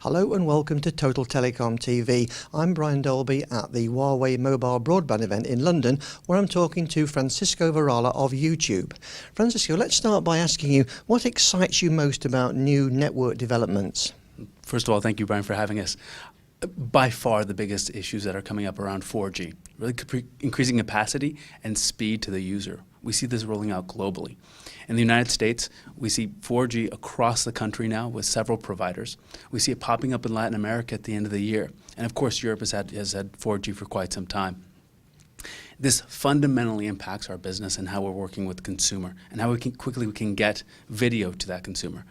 Hello and welcome to Total Telecom TV. I'm Brian Dolby at the Huawei mobile broadband event in London, where I'm talking to Francisco Varela of YouTube. Francisco, let's start by asking you, what excites you most about new network developments? First of all, thank you, Brian, for having us. By far the biggest issues that are coming up around 4G, really increasing capacity and speed to the user. We see this rolling out globally. In the United States, we see 4G across the country now with several providers. We see it popping up in Latin America at the end of the year. And of course, Europe has had 4G for quite some time. This fundamentally impacts our business and how we're working with the consumer and how quickly we can get video to that consumer.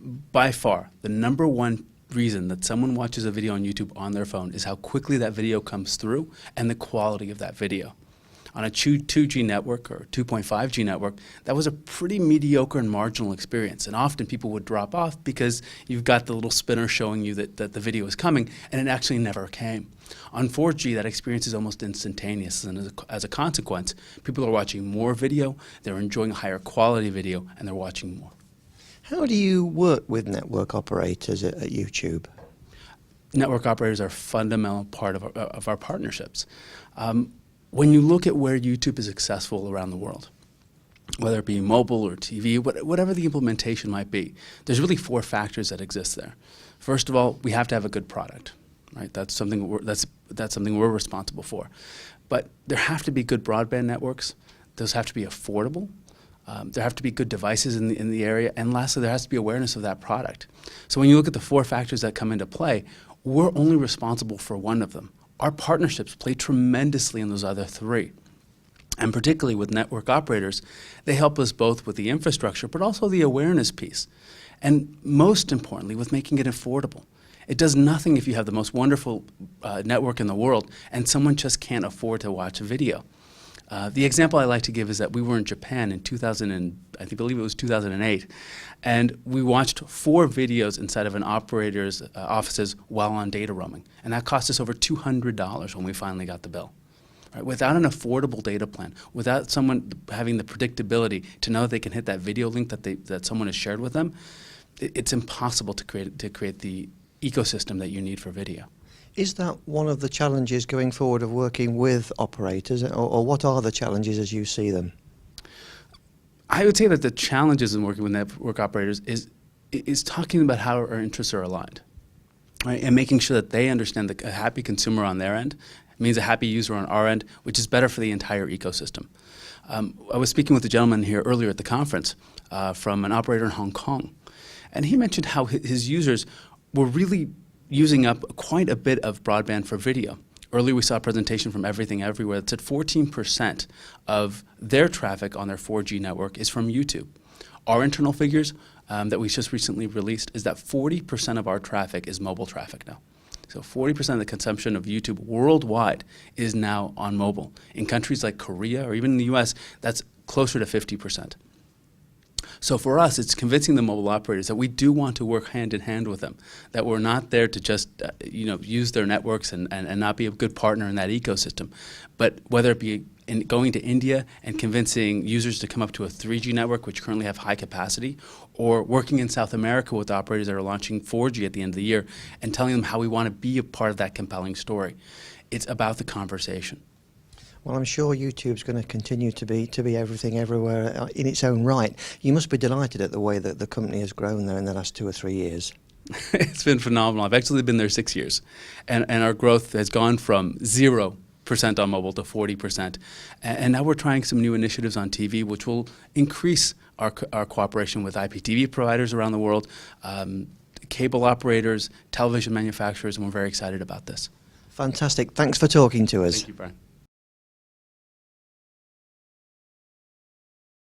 By far, the number one reason that someone watches a video on YouTube on their phone is how quickly that video comes through and the quality of that video. On a 2G network or 2.5G network, that was a pretty mediocre and marginal experience. And often people would drop off because you've got the little spinner showing you that the video is coming, and it actually never came. On 4G, that experience is almost instantaneous, and as a consequence, people are watching more video, they're enjoying higher quality video, and they're watching more. How do you work with network operators at YouTube? Network operators are a fundamental part of our partnerships. When you look at where YouTube is successful around the world, whether it be mobile or TV, whatever the implementation might be, there's really four factors that exist there. First of all, we have to have a good product, right? That's something we're responsible for. But there have to be good broadband networks. Those have to be affordable. There have to be good devices in the area. And lastly, there has to be awareness of that product. So when you look at the four factors that come into play, we're only responsible for one of them. Our partnerships play tremendously in those other three. And particularly with network operators, they help us both with the infrastructure, but also the awareness piece. And most importantly, with making it affordable. It does nothing if you have the most wonderful network in the world and someone just can't afford to watch a video. The example I like to give is that we were in Japan in 2008, and we watched 4 videos inside of an operator's offices while on data roaming, and that cost us over $200 when we finally got the bill. Right? Without an affordable data plan, without someone having the predictability to know they can hit that video link that someone has shared with them, it's impossible to create the ecosystem that you need for video. Is that one of the challenges going forward of working with operators, or what are the challenges as you see them? I would say that the challenges in working with network operators is talking about how our interests are aligned, right? And making sure that they understand that a happy consumer on their end means a happy user on our end, which is better for the entire ecosystem. I was speaking with a gentleman here earlier at the conference from an operator in Hong Kong, and he mentioned how his users were really using up quite a bit of broadband for video. Earlier we saw a presentation from Everything Everywhere that said 14% of their traffic on their 4G network is from YouTube. Our internal figures that we just recently released is that 40% of our traffic is mobile traffic now. So 40% of the consumption of YouTube worldwide is now on mobile. In countries like Korea or even in the US, that's closer to 50%. So for us, it's convincing the mobile operators that we do want to work hand in hand with them, that we're not there to just use their networks and not be a good partner in that ecosystem. But whether it be going to India and convincing users to come up to a 3G network, which currently have high capacity, or working in South America with operators that are launching 4G at the end of the year and telling them how we want to be a part of that compelling story. It's about the conversation. Well, I'm sure YouTube's going to continue to be everything everywhere in its own right. You must be delighted at the way that the company has grown there in the last 2 or 3 years. It's been phenomenal. I've actually been there 6 years, and our growth has gone from 0% on mobile to 40%. And now we're trying some new initiatives on TV, which will increase our cooperation with IPTV providers around the world, cable operators, television manufacturers, and we're very excited about this. Fantastic. Thanks for talking to us. Thank you, Brian.